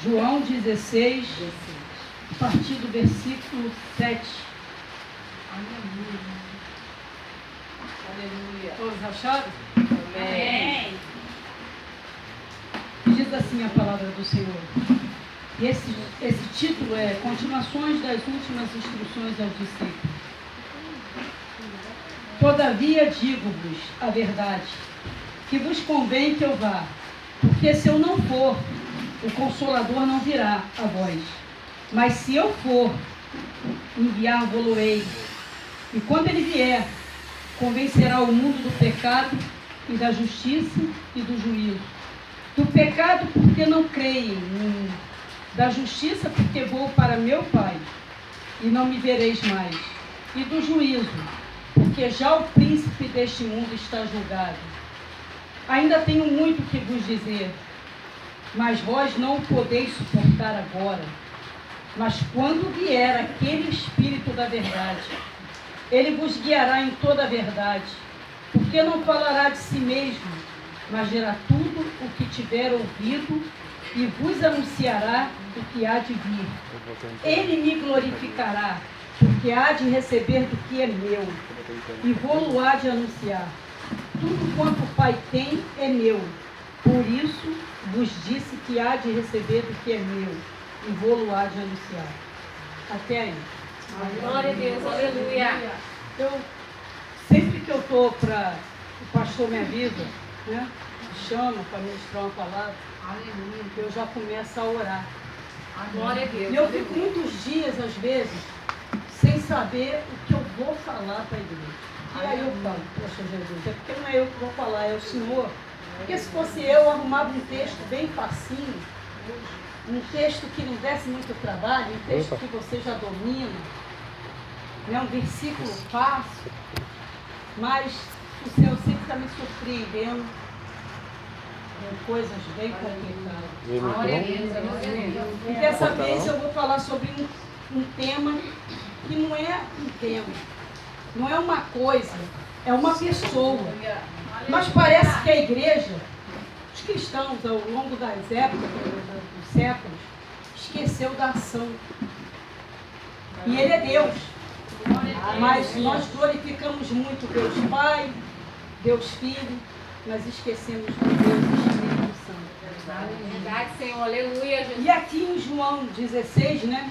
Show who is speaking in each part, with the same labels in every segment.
Speaker 1: João 16, a partir do versículo 7. Aleluia. Todos acharam? Amém. Diz assim a palavra do Senhor. Esse título é Continuações das últimas instruções aos discípulos. Todavia digo-vos a verdade, que vos convém que eu vá, porque se eu não for, o Consolador não virá a vós. Mas se eu for, enviar-vos-ei. E quando ele vier, convencerá o mundo do pecado e da justiça e do juízo. Do pecado, porque não creem em mim. Da justiça, porque vou para meu Pai, e não me vereis mais. E do juízo, porque já o príncipe deste mundo está julgado. Ainda tenho muito que vos dizer, mas vós não o podeis suportar agora. Mas quando vier aquele Espírito da verdade, ele vos guiará em toda a verdade, porque não falará de si mesmo, mas dirá tudo o que tiver ouvido e vos anunciará o que há de vir. Ele me glorificará, porque há de receber do que é meu, e vou-lo há de anunciar. Tudo quanto o Pai tem é meu, por isso vos disse que há de receber do que é meu, e vou-lo há de anunciar. Até aí.
Speaker 2: Glória a Deus, aleluia.
Speaker 1: Eu, sempre que eu estou para, o pastor me avisa, né? Me chama para ministrar uma palavra, aleluia, eu já começo a orar.
Speaker 2: Glória a Deus.
Speaker 1: E eu fico muitos dias, às vezes, sem saber o que eu vou falar para a igreja. E aí eu falo, poxa Jesus, é porque não é eu que vou falar, é o Senhor. Porque se fosse eu arrumava um texto bem facinho, um texto que não desse muito trabalho, um texto que você já domina, né, um versículo fácil, mas o Senhor sempre está me surpreendendo com coisas bem complicadas.
Speaker 2: Glória a Deus.
Speaker 1: E dessa vez eu vou falar sobre um tema que não é um tema, não é uma coisa, é uma pessoa. Mas parece que a igreja, os cristãos, ao longo das épocas, dos séculos, esqueceu da ação. E Ele é Deus. Mas nós glorificamos muito Deus Pai, Deus Filho, mas esquecemos do Deus Espírito Santo.
Speaker 2: Verdade, Senhor, aleluia, Jesus.
Speaker 1: E aqui em João 16, né?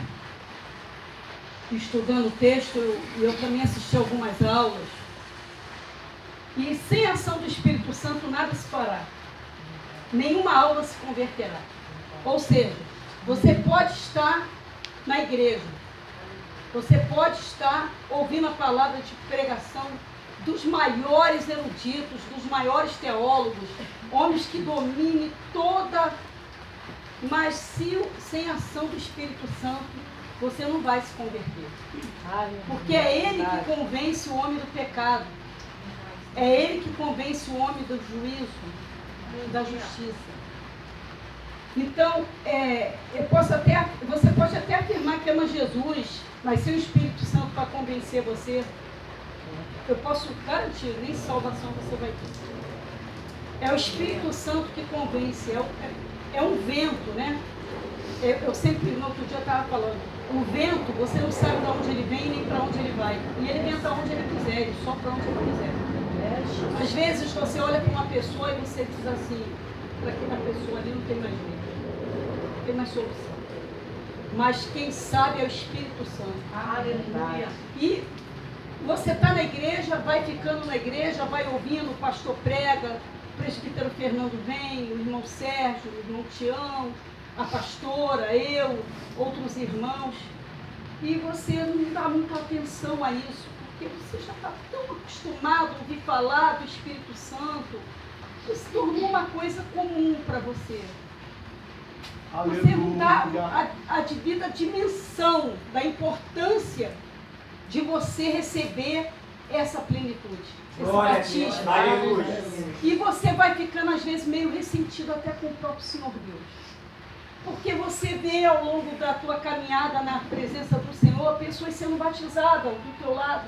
Speaker 1: Estudando o texto, eu também assisti algumas aulas. E sem a ação do Espírito Santo nada se fará. Nenhuma alma se converterá. Ou seja, você pode estar na igreja. Você pode estar ouvindo a palavra de pregação dos maiores eruditos, dos maiores teólogos, homens que dominem toda... Mas sem a ação do Espírito Santo, você não vai se converter. Porque é Ele que convence o homem do pecado. É Ele que convence o homem do juízo, da justiça. Então, você pode até afirmar que ama Jesus, mas sem o Espírito Santo para convencer você, eu posso garantir, nem salvação você vai ter. É o Espírito Santo que convence, é um vento, né? Eu sempre, no outro dia eu estava falando, o vento, você não sabe de onde ele vem nem para onde ele vai. E ele venta onde ele quiser, ele sopra onde ele quiser. Às vezes você olha para uma pessoa e você diz assim, para aquela pessoa ali não tem mais jeito, não tem mais solução. Mas quem sabe é o Espírito Santo. Aleluia. E você está na igreja, vai ficando na igreja, vai ouvindo, o pastor prega, o presbítero Fernando vem, o irmão Sérgio, o irmão Tião, a pastora, eu, outros irmãos, e você não dá muita atenção a isso, porque você já está tão acostumado a ouvir falar do Espírito Santo, que se tornou uma coisa comum para você. Você não dá a devida dimensão da importância de você receber essa plenitude, esse
Speaker 3: Glória a Deus.
Speaker 1: batismo.
Speaker 3: Aleluia.
Speaker 1: E você vai ficando, às vezes, meio ressentido até com o próprio Senhor Deus. Porque você vê ao longo da tua caminhada na presença do Senhor, pessoas sendo batizadas do teu lado.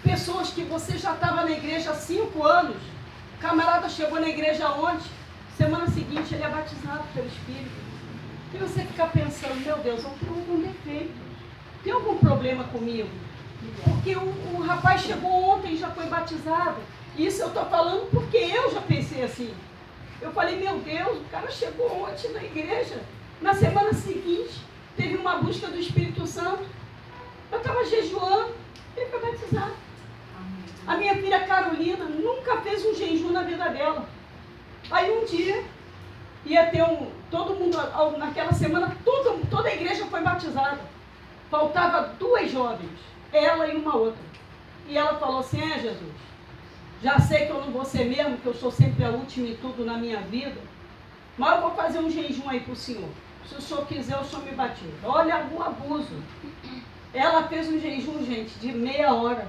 Speaker 1: Pessoas que você já estava na igreja há 5 anos. O camarada chegou na igreja ontem, semana seguinte ele é batizado pelo Espírito. E você fica pensando, meu Deus, eu tenho algum defeito. Tem algum problema comigo? Porque o rapaz chegou ontem e já foi batizado. Isso eu estou falando porque eu já pensei assim. Eu falei, meu Deus, o cara chegou ontem na igreja. Na semana seguinte, teve uma busca do Espírito Santo. Eu estava jejuando, ele foi batizado. A minha filha Carolina nunca fez um jejum na vida dela. Aí um dia, ia ter todo mundo, naquela semana, toda a igreja foi batizada. Faltava 2 jovens, ela e uma outra. E ela falou assim, Jesus, já sei que eu não vou ser mesmo, que eu sou sempre a última em tudo na minha vida, mas eu vou fazer um jejum aí para o Senhor. Se o Senhor quiser, o Senhor me batiza. Olha o abuso. Ela fez um jejum, gente, de meia hora.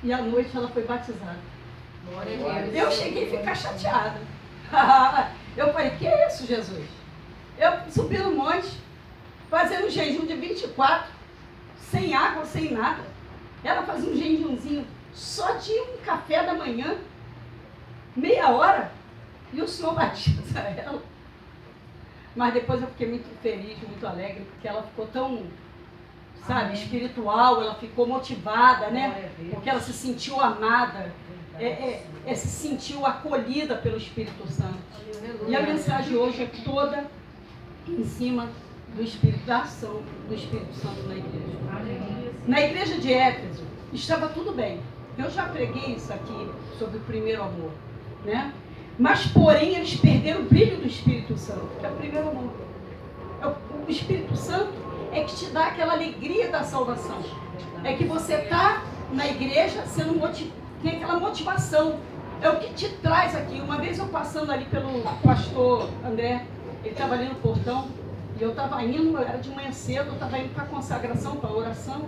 Speaker 1: E à noite ela foi batizada.
Speaker 2: Glória a Deus.
Speaker 1: Eu cheguei a ficar chateada. Eu falei, que é isso, Jesus? Eu subi no monte, fazendo um jejum de 24, sem água, sem nada. Ela fazia um jejumzinho só de um café da manhã, meia hora, e o Senhor batiza ela. Mas depois eu fiquei muito feliz, muito alegre, porque ela ficou tão, sabe, espiritual, ela ficou motivada, né? Porque ela se sentiu amada, se sentiu acolhida pelo Espírito Santo. E a mensagem hoje é toda em cima do Espírito, da ação do Espírito Santo na igreja. Na igreja de Éfeso, estava tudo bem. Eu já preguei isso aqui sobre o primeiro amor, né? Mas, porém, eles perderam o brilho do Espírito Santo, que é o primeiro amor. O Espírito Santo é que te dá aquela alegria da salvação. É que você está na igreja sendo tem aquela motivação. É o que te traz aqui. Uma vez eu passando ali pelo pastor André, ele estava ali no portão, e eu estava indo, era de manhã cedo, eu estava indo para a consagração, para a oração,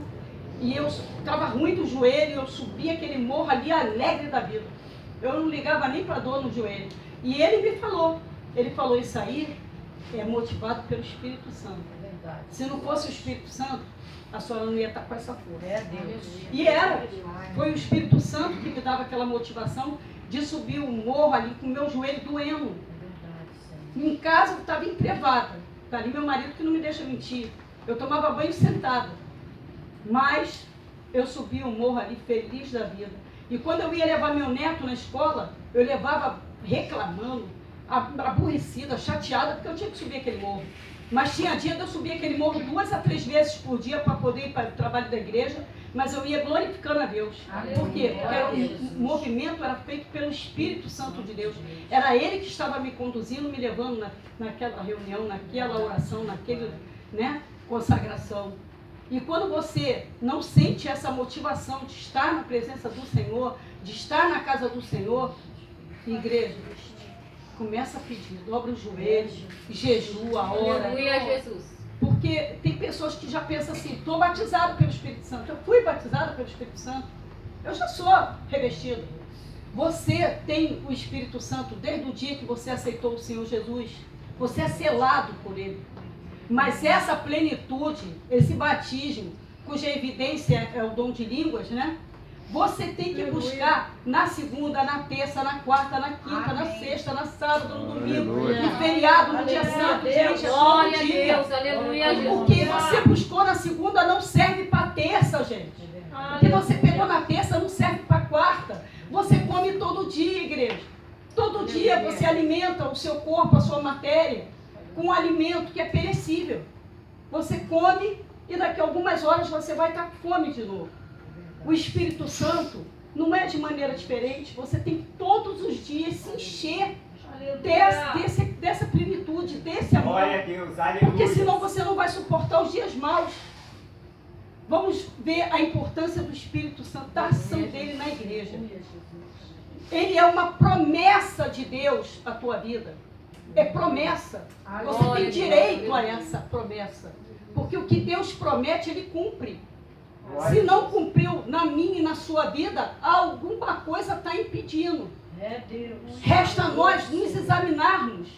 Speaker 1: e eu estava ruim do joelho, eu subi aquele morro ali alegre da vida. Eu não ligava nem para a dor no joelho. E ele me falou, isso aí é motivado pelo Espírito Santo.
Speaker 4: É verdade.
Speaker 1: Se não fosse o Espírito Santo, a senhora não ia estar com essa força.
Speaker 4: É Deus.
Speaker 1: E foi o Espírito Santo que me dava aquela motivação de subir o morro ali com o meu joelho doendo.
Speaker 4: É verdade, Senhor.
Speaker 1: Em casa eu estava emprevada. Está ali meu marido que não me deixa mentir. Eu tomava banho sentada. Mas eu subi o morro ali feliz da vida. E quando eu ia levar meu neto na escola, eu levava reclamando, aborrecida, chateada, porque eu tinha que subir aquele morro. Mas tinha dia de eu subir aquele morro 2 a 3 vezes por dia para poder ir para o trabalho da igreja, mas eu ia glorificando a Deus. Por quê? Porque o movimento era feito pelo Espírito Santo de Deus. Era Ele que estava me conduzindo, me levando naquela reunião, naquela oração, naquele, consagração. E quando você não sente essa motivação de estar na presença do Senhor, de estar na casa do Senhor, igreja, começa a pedir, dobra os joelhos, jejua, ora.
Speaker 2: Aleluia, Jesus.
Speaker 1: Porque tem pessoas que já pensam assim, estou batizado pelo Espírito Santo, eu fui batizada pelo Espírito Santo, eu já sou revestido. Você tem o Espírito Santo desde o dia que você aceitou o Senhor Jesus, você é selado por Ele. Mas essa plenitude, esse batismo, cuja evidência é o dom de línguas, né? Você tem que buscar na segunda, na terça, na quarta, na quinta, na sexta, na sábado, no domingo, no feriado, no dia santo, gente, é todo
Speaker 2: Glória a
Speaker 1: dia.
Speaker 2: Deus, aleluia, Jesus.
Speaker 1: O que você buscou na segunda não serve para terça, gente. O que você pegou na terça não serve para quarta. Você come todo dia, igreja. Todo dia você alimenta o seu corpo, a sua matéria, com um alimento que é perecível. Você come e daqui a algumas horas você vai estar com fome de novo. O Espírito Santo não é de maneira diferente. Você tem que todos os dias se encher dessa plenitude, desse amor.
Speaker 3: Glória a Deus, aleluia.
Speaker 1: Porque senão você não vai suportar os dias maus. Vamos ver a importância do Espírito Santo, da ação dele na igreja. Ele é uma promessa de Deus à tua vida. É promessa. Você tem direito a essa promessa. Porque o que Deus promete, Ele cumpre. Se não cumpriu na minha e na sua vida, alguma coisa está impedindo. Resta a nós nos examinarmos.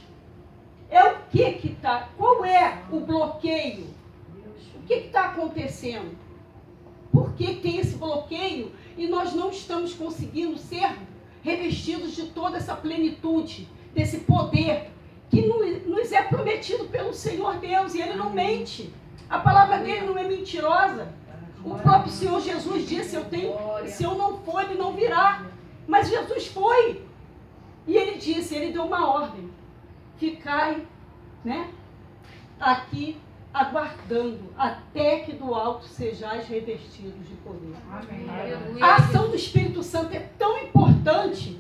Speaker 1: É o que está? Qual é o bloqueio? O que está acontecendo? Por que tem esse bloqueio e nós não estamos conseguindo ser revestidos de toda essa plenitude, desse poder que nos é prometido pelo Senhor Deus, e Ele não mente. A palavra dele não é mentirosa. O próprio Senhor Jesus disse, se eu não for, Ele não virá. Mas Jesus foi. E Ele disse, Ele deu uma ordem. Ficai, né, aqui aguardando até que do alto sejais revestidos de poder.
Speaker 2: Amém.
Speaker 1: A ação do Espírito Santo é tão importante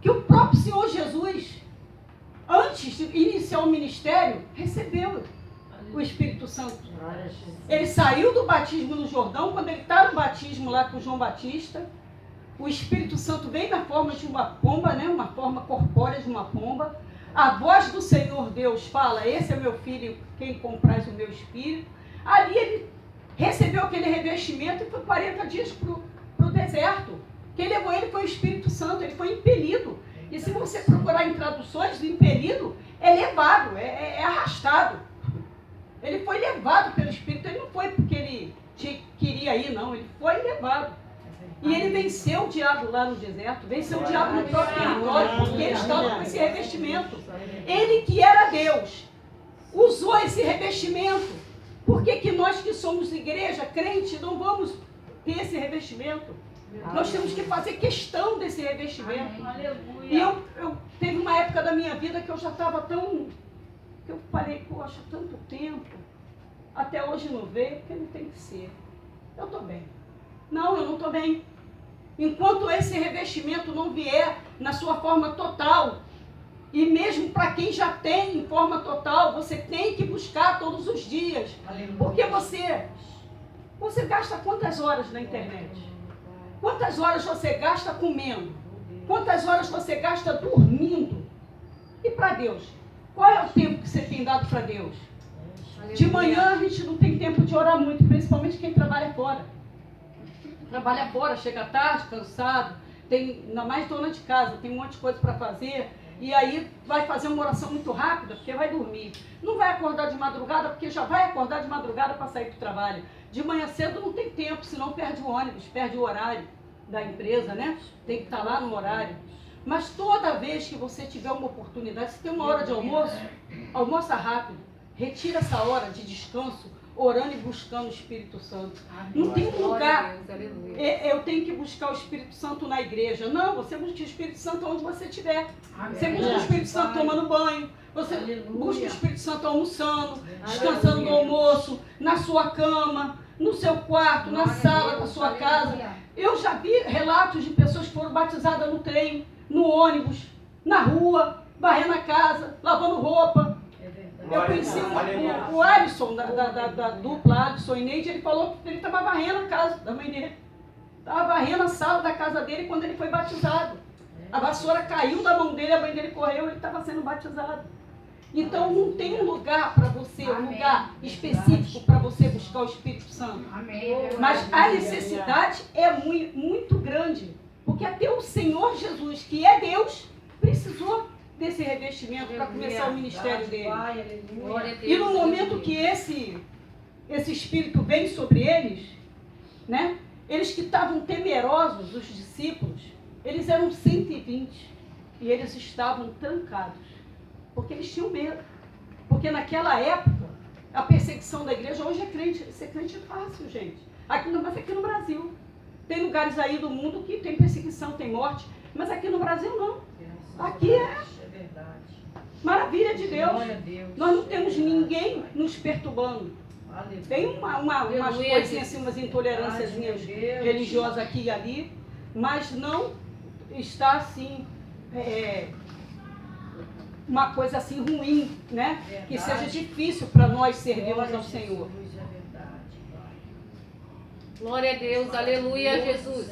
Speaker 1: que o próprio Senhor Jesus, antes de iniciar o ministério, recebeu o Espírito Santo. Ele saiu do batismo no Jordão, quando ele está no batismo lá com João Batista, o Espírito Santo veio na forma de uma pomba, né, uma forma corpórea de uma pomba. A voz do Senhor Deus fala, esse é meu filho, quem compraz o meu espírito. Ali ele recebeu aquele revestimento e foi 40 dias para o deserto. Quem levou ele foi o Espírito Santo, ele foi impelido. E se você procurar em traduções, o impelido é levado, é arrastado. Ele foi levado pelo Espírito, ele não foi porque ele queria ir, não, ele foi levado. E ele venceu o diabo lá no deserto, venceu o diabo no próprio território, porque ele estava com esse revestimento. Ele que era Deus, usou esse revestimento. Por que nós que somos igreja, crente, não vamos ter esse revestimento? Nós temos que fazer questão desse revestimento. E eu teve uma época da minha vida que eu já estava tão... que eu falei, poxa, tanto tempo, até hoje não veio, porque não tem que ser. Eu estou bem. Não, eu não estou bem. Enquanto esse revestimento não vier na sua forma total, e mesmo para quem já tem em forma total, você tem que buscar todos os dias. Porque você gasta quantas horas na internet? Quantas horas você gasta comendo? Quantas horas você gasta dormindo? E para Deus? Qual é o tempo que você tem dado para Deus? De manhã a gente não tem tempo de orar muito, principalmente quem trabalha fora. Trabalha fora, chega tarde, cansado, tem, ainda mais dona de casa, tem um monte de coisa para fazer, e aí vai fazer uma oração muito rápida, porque vai dormir. Não vai acordar de madrugada, porque já vai acordar de madrugada para sair para o trabalho. De manhã cedo não tem tempo, senão perde o ônibus, perde o horário da empresa, né? Tem que estar lá no horário. Mas toda vez que você tiver uma oportunidade, se tem uma hora de almoço, almoça rápido, retira essa hora de descanso, orando e buscando o Espírito Santo. Não tem um lugar, eu tenho que buscar o Espírito Santo na igreja. Não, você busca o Espírito Santo onde você estiver. Você busca o Espírito Santo tomando banho, você busca o Espírito Santo almoçando, descansando no almoço, na sua cama, no seu quarto, na sala da sua casa. Eu já vi relatos de pessoas que foram batizadas no trem, no ônibus, na rua, varrendo a casa, lavando roupa. Eu conheci o Alisson, da dupla Alisson e Neide, ele falou que ele estava varrendo a casa da mãe dele. Estava varrendo a sala da casa dele quando ele foi batizado. A vassoura caiu da mão dele, a mãe dele correu, ele estava sendo batizado. Então não tem um lugar para você, um lugar específico para você buscar o Espírito Santo. Mas a necessidade é muito grande. Porque até o Senhor Jesus, que é Deus, precisou desse revestimento para começar o ministério dele. E no momento que esse Espírito vem sobre eles, né, eles que estavam temerosos, os discípulos, eles eram 120 e eles estavam trancados, porque eles tinham medo. Porque naquela época, a perseguição da igreja, hoje ser crente é fácil, gente. Mas aqui no Brasil. Tem lugares aí do mundo que tem perseguição, tem morte, mas aqui no Brasil não. Aqui é maravilha de Deus. Nós não temos ninguém nos perturbando. Tem umas coisinhas assim, umas intolerâncias religiosas aqui e ali, mas não está assim, uma coisa assim ruim, né? Que seja difícil para nós servirmos ao Senhor.
Speaker 2: Glória a Deus, aleluia, Jesus.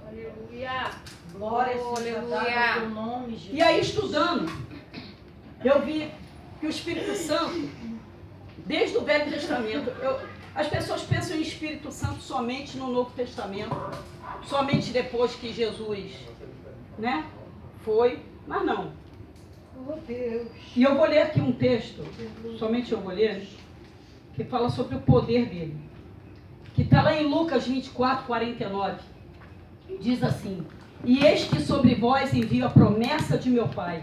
Speaker 3: Aleluia. Glória
Speaker 2: aleluia.
Speaker 3: ao nome, Jesus.
Speaker 1: E aí, estudando, eu vi que o Espírito Santo, desde o Velho Testamento, As pessoas pensam em Espírito Santo somente no Novo Testamento, somente depois que Jesus, né, foi, mas não.
Speaker 3: Oh, Deus.
Speaker 1: E eu vou ler aqui um texto, somente eu vou ler, que fala sobre o poder dele. Que está lá em Lucas 24, 49. Diz assim: E eis que sobre vós envio a promessa de meu Pai.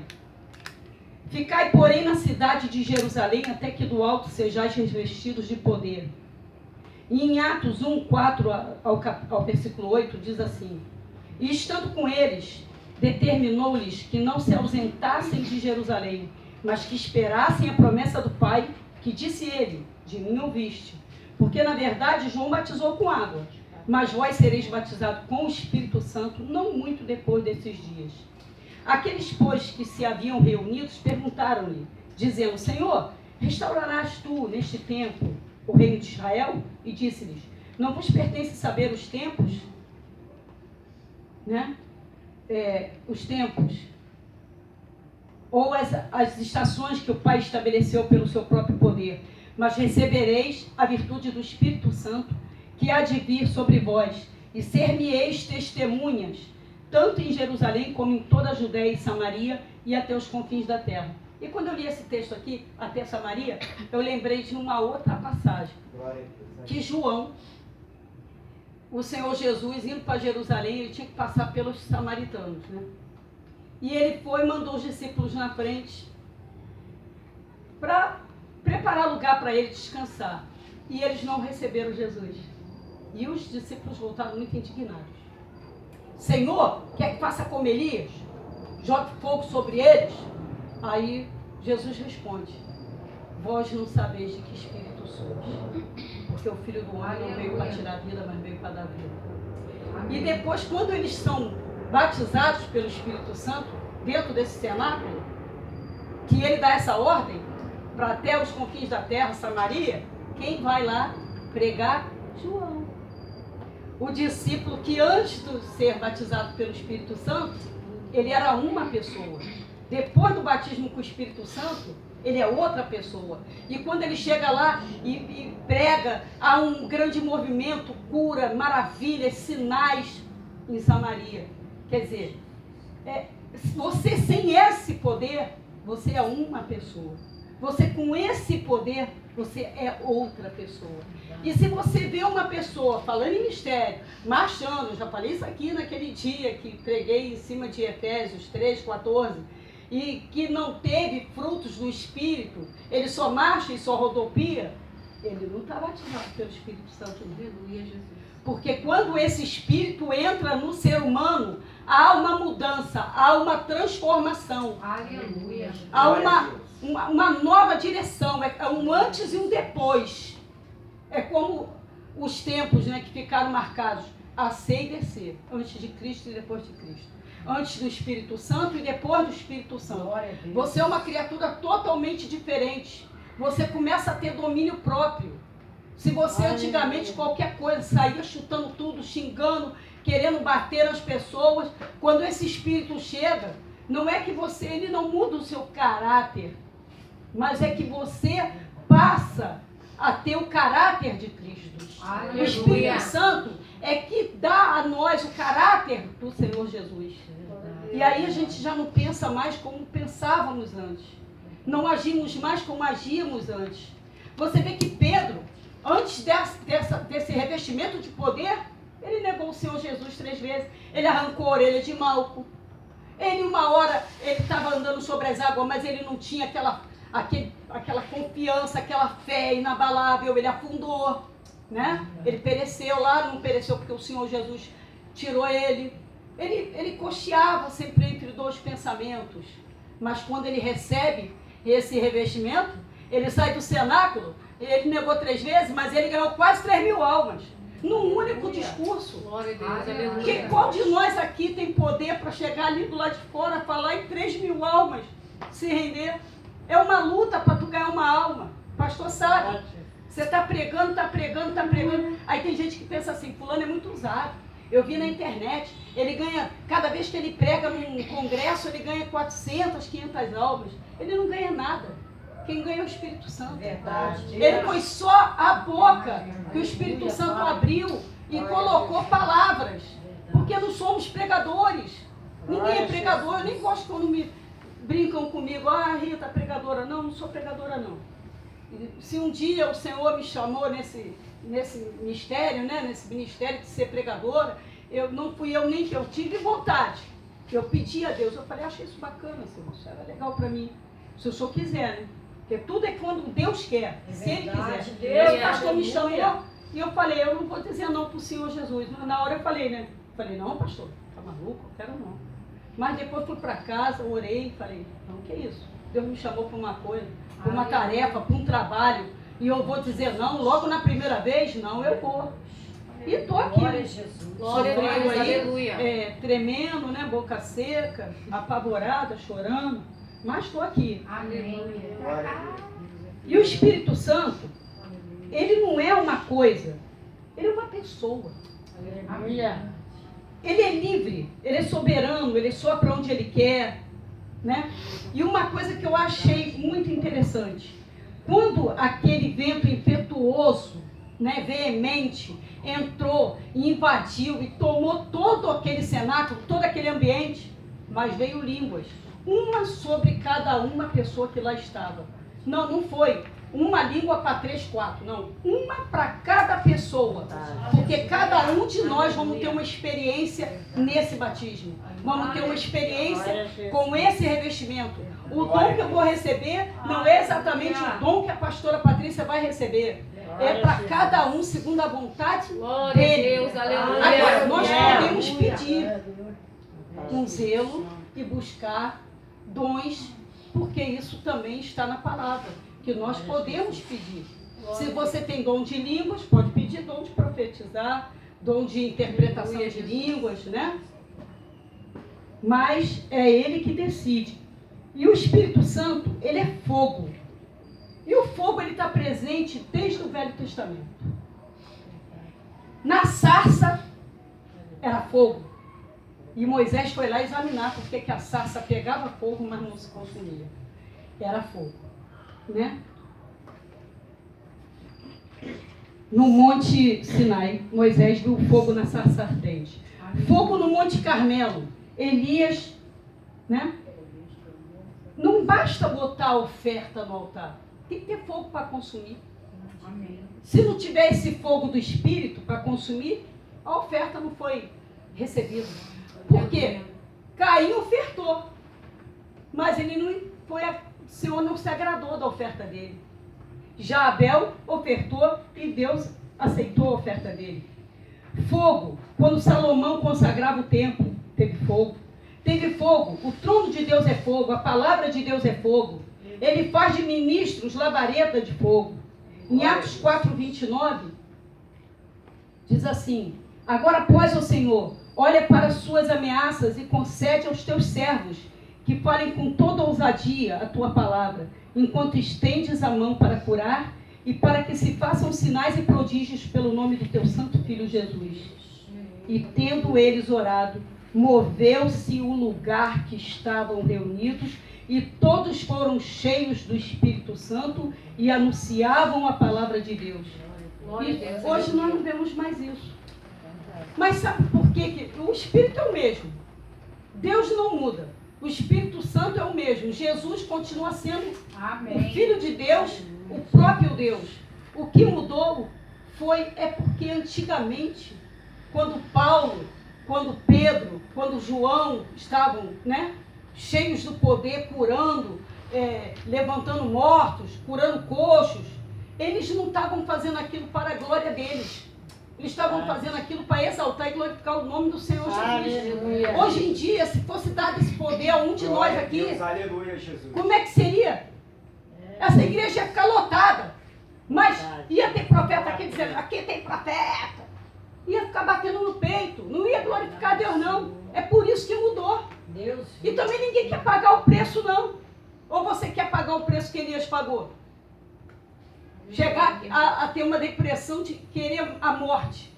Speaker 1: Ficai, porém, na cidade de Jerusalém, até que do alto sejais revestidos de poder. E em Atos 1, 4 ao versículo 8, diz assim: E estando com eles, determinou-lhes que não se ausentassem de Jerusalém, mas que esperassem a promessa do Pai, que disse ele: De mim ouviste. Porque, na verdade, João batizou com água, mas vós sereis batizados com o Espírito Santo não muito depois desses dias. Aqueles, pois, que se haviam reunidos, perguntaram-lhe, dizendo: Senhor, restaurarás tu, neste tempo, o reino de Israel? E disse-lhes: Não vos pertence saber os tempos? Né? Os tempos, ou as estações que o Pai estabeleceu pelo seu próprio poder, mas recebereis a virtude do Espírito Santo, que há de vir sobre vós, e ser-me-eis testemunhas, tanto em Jerusalém como em toda a Judéia e Samaria, e até os confins da terra. E quando eu li esse texto aqui, até Samaria, eu lembrei de uma outra passagem, que João, o Senhor Jesus, indo para Jerusalém, ele tinha que passar pelos samaritanos, né? E ele foi e mandou os discípulos na frente para preparar lugar para ele descansar. E eles não receberam Jesus. E os discípulos voltaram muito indignados. Senhor, quer que faça como Elias? Jogue fogo sobre eles? Aí Jesus responde: Vós não sabeis de que espírito sois, porque o Filho do Homem não veio para tirar a vida, mas veio para dar vida. E depois, quando eles são batizados pelo Espírito Santo, dentro desse cenáculo, que ele dá essa ordem, para até os confins da terra, Samaria, quem vai lá pregar? João. O discípulo que antes de ser batizado pelo Espírito Santo, ele era uma pessoa. Depois do batismo com o Espírito Santo, ele é outra pessoa. E quando ele chega lá e prega, há um grande movimento, cura, maravilhas, sinais em Samaria. Quer dizer, você sem esse poder, você é uma pessoa. Você com esse poder, você é outra pessoa. E se você vê uma pessoa falando em mistério, marchando, eu já falei isso aqui naquele dia que preguei em cima de Efésios 3:14, e que não teve frutos do Espírito, ele só marcha e só rodopia, ele não está batizado pelo Espírito Santo. Aleluia, Jesus. Porque quando esse Espírito entra no ser humano, há uma mudança, há uma transformação.
Speaker 2: Aleluia.
Speaker 1: Há uma nova direção, é um antes e um depois. É como os tempos, né, que ficaram marcados, ascer e descer, antes de Cristo e depois de Cristo. Antes do Espírito Santo e depois do Espírito Santo. Você é uma criatura totalmente diferente. Você começa a ter domínio próprio. Se você antigamente qualquer coisa saía chutando tudo, xingando, querendo bater nas pessoas, quando esse Espírito chega, não é que ele não muda o seu caráter, mas é que você passa a ter o caráter de Cristo. Aleluia. O Espírito Santo é que dá a nós o caráter do Senhor Jesus. E aí a gente já não pensa mais como pensávamos antes. Não agimos mais como agíamos antes. Você vê que Pedro, antes desse revestimento de poder, ele negou o Senhor Jesus 3 vezes. Ele arrancou a orelha de Malco. Ele, uma hora, ele estava andando sobre as águas, mas ele não tinha aquela confiança, aquela fé inabalável. Ele afundou, né? Ele pereceu lá, não pereceu porque o Senhor Jesus tirou ele. Ele cocheava sempre entre dois pensamentos. Mas quando ele recebe esse revestimento, ele sai do cenáculo, ele negou 3 vezes, mas ele ganhou quase 3.000 almas. Num único discurso. Glória a Deus, aleluia. Qual de nós aqui tem poder para chegar ali do lado de fora, falar em 3.000 almas, se render? É uma luta para tu ganhar uma alma. Pastor sabe. Você está pregando. Aí tem gente que pensa assim, fulano é muito usado. Eu vi na internet, ele ganha, cada vez que ele prega num congresso, ele ganha 400, 500 almas. Ele não ganha nada. Quem ganha é o Espírito Santo.
Speaker 3: Verdade.
Speaker 1: Ele foi só a boca que o Espírito Santo abriu e colocou palavras. Porque não somos pregadores. Ninguém é pregador. Eu nem gosto quando me brincam comigo. Ah, Rita, pregadora. Não, não sou pregadora, não. Se um dia o Senhor me chamou nesse mistério, né, nesse ministério de ser pregadora, não fui eu nem que eu tive vontade. Eu pedi a Deus. Eu falei, achei isso bacana, Senhor. Isso era legal para mim. Se o Senhor quiser, né? Porque tudo é quando Deus quer. Se Ele quiser. Deus, o pastor me chamou e eu falei, eu não vou dizer não para o Senhor Jesus. Na hora eu falei, né? Falei, não, pastor, tá maluco? Eu quero não. Mas depois fui para casa, orei e falei, não, que isso? Deus me chamou para uma coisa, para uma tarefa, para um trabalho. E eu vou dizer não, logo na primeira vez? Não, eu vou. E estou aqui.
Speaker 2: Glória a Deus,
Speaker 1: aí,
Speaker 2: aleluia.
Speaker 1: Tremendo, né? Boca seca, apavorada, chorando. Mas estou aqui.
Speaker 2: Amém.
Speaker 1: E o Espírito Santo, ele não é uma coisa, ele é uma pessoa. Ele é livre, ele é soberano, ele soa para onde ele quer, né? E uma coisa que eu achei muito interessante, quando aquele vento impetuoso, né, veemente, entrou e invadiu e tomou todo aquele cenáculo, todo aquele ambiente, mas veio línguas, uma sobre cada uma pessoa que lá estava. Não, não foi uma língua para 3, 4, não. Uma para cada pessoa. Porque cada um de nós vamos ter uma experiência nesse batismo. Vamos ter uma experiência com esse revestimento. O dom que eu vou receber não é exatamente o dom que a pastora Patrícia vai receber. É para cada um segundo a vontade
Speaker 2: Glória a
Speaker 1: dele.
Speaker 2: Deus, aleluia.
Speaker 1: Agora, nós podemos pedir com zelo e buscar dons, porque isso também está na palavra, que nós podemos pedir. Se você tem dom de línguas, pode pedir dom de profetizar, dom de interpretação de línguas, né? Mas é Ele que decide. E o Espírito Santo, ele é fogo. E o fogo, ele está presente desde o Velho Testamento. Na sarça, era fogo. E Moisés foi lá examinar porque que a sarça pegava fogo, mas não se consumia. Era fogo, né? No Monte Sinai, Moisés viu fogo na sarça ardente. Fogo no Monte Carmelo. Elias, né? Não basta botar a oferta no altar. Tem que ter fogo para consumir. Se não tiver esse fogo do Espírito para consumir, a oferta não foi recebida. Por quê? Caim ofertou, mas ele não foi, o Senhor não se agradou da oferta dele. Já Abel ofertou e Deus aceitou a oferta dele. Fogo, quando Salomão consagrava o templo, teve fogo. Teve fogo, o trono de Deus é fogo, a palavra de Deus é fogo. Ele faz de ministros labareda de fogo. Em Atos 4:29, diz assim: agora, pois, ó Senhor, olha para as suas ameaças e concede aos teus servos que falem com toda ousadia a tua palavra, enquanto estendes a mão para curar e para que se façam sinais e prodígios pelo nome do teu santo Filho Jesus. E tendo eles orado, moveu-se o lugar que estavam reunidos e todos foram cheios do Espírito Santo e anunciavam a palavra de Deus. E hoje nós não vemos mais isso. Mas sabe por quê? Que o Espírito é o mesmo. Deus não muda. O Espírito Santo é o mesmo. Jesus continua sendo o Filho de Deus, o próprio Deus. O que mudou é porque antigamente, quando Paulo, quando Pedro, quando João estavam, né, cheios do poder, curando, levantando mortos, curando coxos, eles não estavam fazendo aquilo para a glória deles. Eles estavam fazendo aquilo para exaltar e glorificar o nome do Senhor Jesus. Hoje em dia, se fosse dado esse poder a um de nós aqui, como é que seria? Essa igreja ia ficar lotada. Mas ia ter profeta aqui dizendo, aqui tem profeta. Ia ficar batendo no peito. Não ia glorificar a Deus, não. É por isso que mudou. E também ninguém quer pagar o preço, não. Ou você quer pagar o preço que Elias pagou? Chegar a ter uma depressão de querer a morte.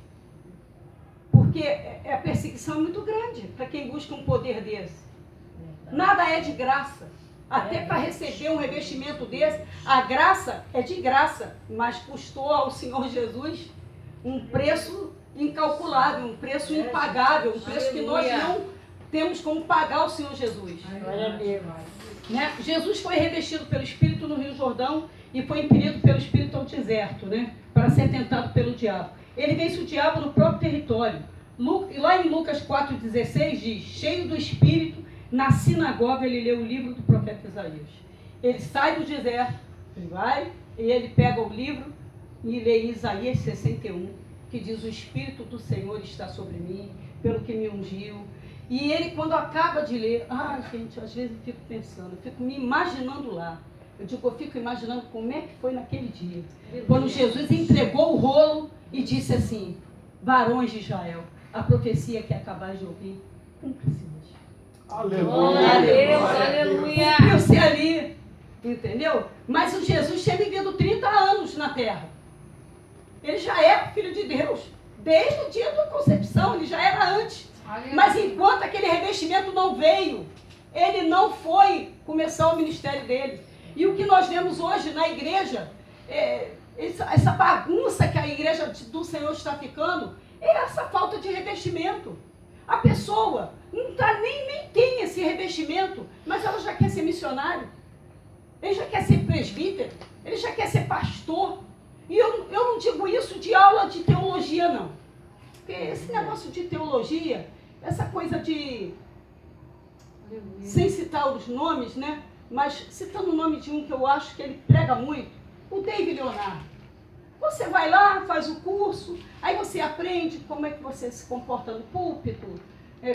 Speaker 1: Porque a perseguição é muito grande para quem busca um poder desse. Nada é de graça. Até para receber um revestimento desse, a graça é de graça, mas custou ao Senhor Jesus um preço incalculável, um preço impagável, um preço que nós não temos como pagar ao Senhor Jesus. Né? Jesus foi revestido pelo Espírito no Rio Jordão e foi impelido pelo Espírito ao deserto, né? Para ser tentado pelo diabo. Ele vence o diabo no próprio território. Lá em Lucas 4,16 diz, cheio do Espírito, na sinagoga ele lê o livro do profeta Isaías. Ele sai do deserto, ele vai, e ele pega o livro e lê Isaías 61, que diz, o Espírito do Senhor está sobre mim, pelo que me ungiu. E ele, quando acaba de ler, gente, às vezes eu fico pensando, eu fico me imaginando lá. Eu fico imaginando como é que foi naquele dia. Quando Jesus entregou o rolo e disse assim, varões de Israel, a profecia que acabais de ouvir, cumpre-se hoje.
Speaker 2: Aleluia! Aleluia!
Speaker 1: Cumpriu-se ali, entendeu? Mas o Jesus tinha vivido 30 anos na terra. Ele já era filho de Deus. Desde o dia da concepção, ele já era antes. Mas enquanto aquele revestimento não veio, ele não foi começar o ministério dele. E o que nós vemos hoje na igreja, essa bagunça que a igreja do Senhor está ficando, é essa falta de revestimento. A pessoa nem tem esse revestimento, mas ela já quer ser missionário. Ele já quer ser presbítero, ele já quer ser pastor. E eu não digo isso de aula de teologia, não. Porque esse negócio de teologia, essa coisa de, sem citar os nomes, né? Mas citando o nome de um que eu acho que ele prega muito, o David Leonardo. Você vai lá, faz o curso, aí você aprende como é que você se comporta no púlpito,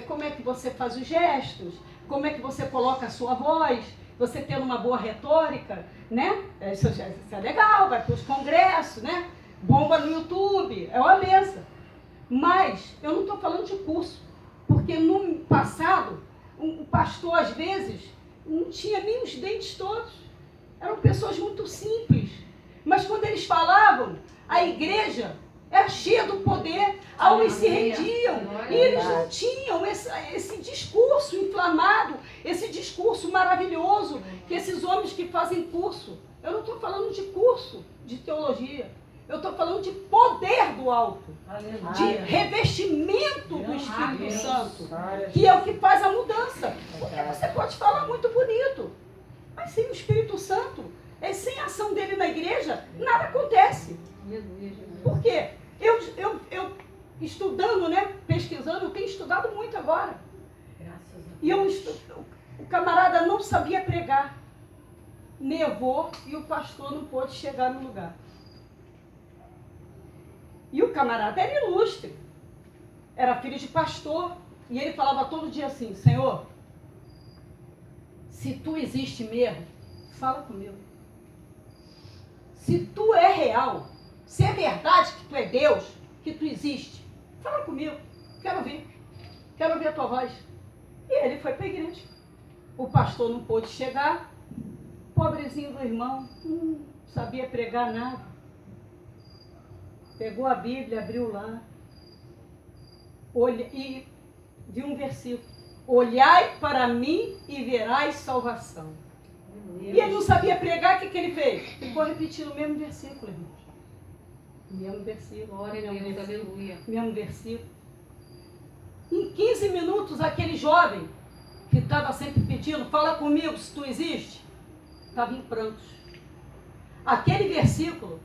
Speaker 1: como é que você faz os gestos, como é que você coloca a sua voz, você tendo uma boa retórica, né? Isso é legal, vai para os congressos, né? Bomba no YouTube, é uma mesa. Mas eu não estou falando de curso, porque no passado, o pastor às vezes não tinha nem os dentes todos. Eram pessoas muito simples. Mas quando eles falavam, a igreja era cheia do poder, alguns se rendiam. E eles não tinham esse discurso inflamado, esse discurso maravilhoso que esses homens que fazem curso. Eu não estou falando de curso de teologia. Eu estou falando de poder do alto, de revestimento do Espírito Santo, que é o que faz a mudança. Porque você pode falar muito bonito, mas sem o Espírito Santo, sem a ação dele na igreja, nada acontece. Por quê? Eu estudando, né, pesquisando, eu tenho estudado muito agora. E o camarada não sabia pregar, nevou e o pastor não pôde chegar no lugar. E o camarada era ilustre, era filho de pastor, e ele falava todo dia assim, Senhor, se tu existe mesmo, fala comigo. Se tu é real, se é verdade que tu é Deus, que tu existe, fala comigo, quero ouvir a tua voz. E ele foi para a igreja. O pastor não pôde chegar, pobrezinho do irmão, não sabia pregar nada. Pegou a Bíblia, abriu lá, e viu um versículo. Olhai para mim e verais salvação. E ele não sabia pregar, o que ele fez? Ficou repetindo o mesmo versículo, irmãos. Mesmo versículo.
Speaker 2: Glória a Deus, aleluia.
Speaker 1: Mesmo versículo. Em 15 minutos, aquele jovem que estava sempre pedindo, fala comigo se tu existe, estava em prantos. Aquele versículo,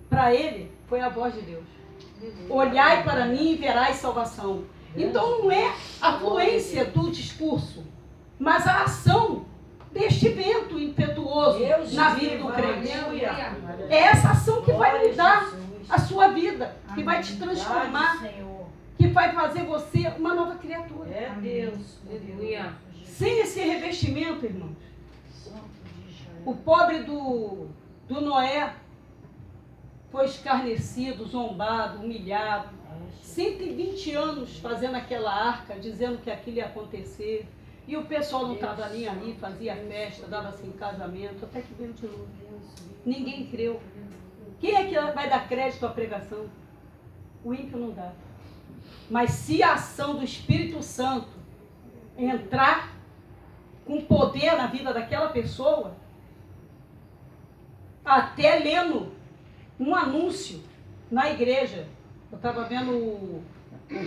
Speaker 1: para ele, foi a voz de Deus. Olhai para mim e verais salvação. Então não é a fluência do discurso, mas a ação deste vento impetuoso na vida do crente. É essa ação que vai mudar a sua vida, que vai te transformar, que vai fazer você uma nova criatura.
Speaker 3: É Deus.
Speaker 2: Aleluia.
Speaker 1: Sem esse revestimento, irmãos, o pobre do Noé foi escarnecido, zombado, humilhado. 120 anos fazendo aquela arca, dizendo que aquilo ia acontecer. E o pessoal não estava nem aí, fazia festa, dava assim casamento, até que veio de novo. Ninguém creu. Quem é que vai dar crédito à pregação? O ímpio não dá. Mas se a ação do Espírito Santo entrar, com poder na vida daquela pessoa, até lendo um anúncio na igreja. Eu estava vendo o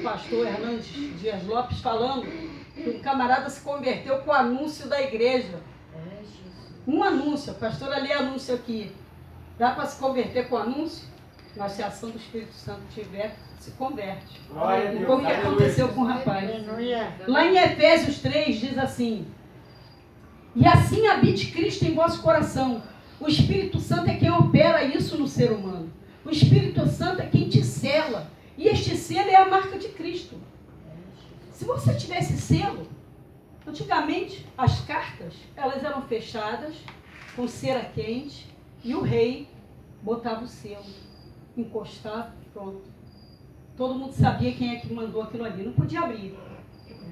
Speaker 1: pastor Hernandes Dias Lopes falando que um camarada se converteu com o anúncio da igreja. Um anúncio, a pastora lê anúncio aqui. Dá para se converter com o anúncio? Mas se a ação do Espírito Santo tiver, se converte. E como que aconteceu com o rapaz? Lá em Efésios 3 diz assim: e assim habite Cristo em vosso coração. O Espírito Santo é quem opera isso no ser humano. O Espírito Santo é quem te sela. E este selo é a marca de Cristo. Se você tivesse selo, antigamente as cartas, elas eram fechadas com cera quente e o rei botava o selo, encostava, pronto. Todo mundo sabia quem é que mandou aquilo ali. Não podia abrir.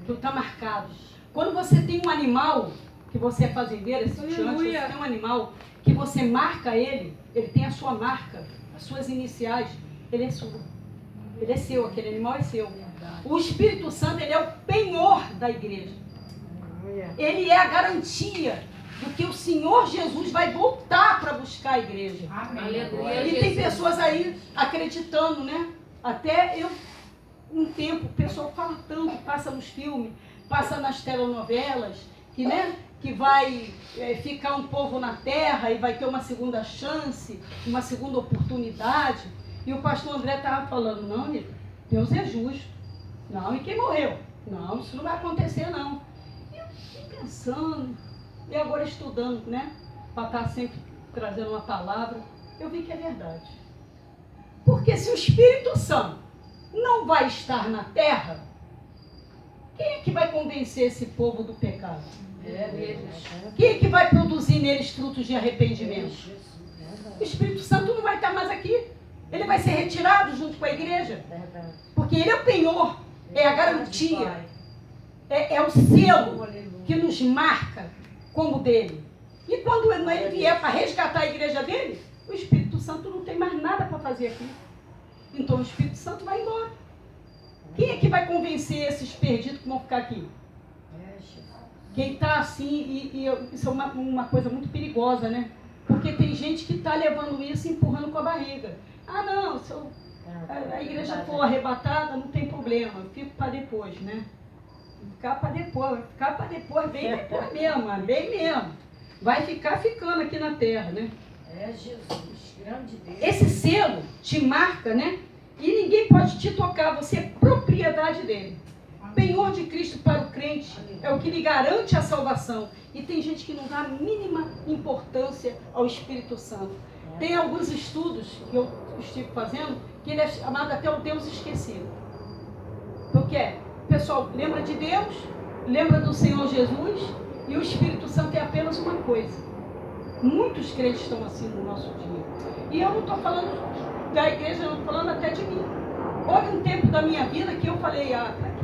Speaker 1: Tudo está marcado. Quando você tem um animal, que você é fazendeiro, esse você tem um animal que você marca ele tem a sua marca, as suas iniciais, ele é seu. Ele é seu, aquele animal é seu. O Espírito Santo, ele é o penhor da igreja. Ele é a garantia do que o Senhor Jesus vai voltar para buscar a igreja.
Speaker 2: Aleluia.
Speaker 1: E tem pessoas aí acreditando, né? Até eu, um tempo, o pessoal fala tanto, passa nos filmes, passa nas telenovelas, que, né, que vai ficar um povo na terra e vai ter uma segunda chance, uma segunda oportunidade. E o pastor André estava falando, não, Deus é justo. Não, e quem morreu? Não, isso não vai acontecer, não. E eu fiquei pensando, e agora estudando, né? Para estar sempre trazendo uma palavra, eu vi que é verdade. Porque se o Espírito Santo não vai estar na terra, quem é que vai convencer esse povo do pecado? Quem é que vai produzir neles frutos de arrependimento? O Espírito Santo não vai estar mais aqui. Ele vai ser retirado junto com a igreja. Porque ele é o penhor, é a garantia, é o selo que nos marca como dele. E quando ele vier para resgatar a igreja dele, o Espírito Santo não tem mais nada para fazer aqui. Então o Espírito Santo vai embora. Quem é que vai convencer esses perdidos que vão ficar aqui? Quem está assim, isso é uma coisa muito perigosa, né? Porque tem gente que está levando isso e empurrando com a barriga. Ah, não, se a igreja for arrebatada, não tem problema, eu fico para depois, né? Ficar para depois, bem depois mesmo, bem mesmo. Vai ficar ficando aqui na terra, né?
Speaker 3: Jesus, grande Deus.
Speaker 1: Esse selo te marca, né? E ninguém pode te tocar, você é propriedade dele. Penhor de Cristo para o crente é o que lhe garante a salvação. E tem gente que não dá a mínima importância ao Espírito Santo. Tem alguns estudos que eu estive fazendo, que ele é chamado até o Deus esquecido. Porque o pessoal lembra de Deus, lembra do Senhor Jesus, e o Espírito Santo é apenas uma coisa. Muitos crentes estão assim no nosso dia. E eu não estou falando da igreja, eu estou falando até de mim. Houve um tempo da minha vida que eu falei, para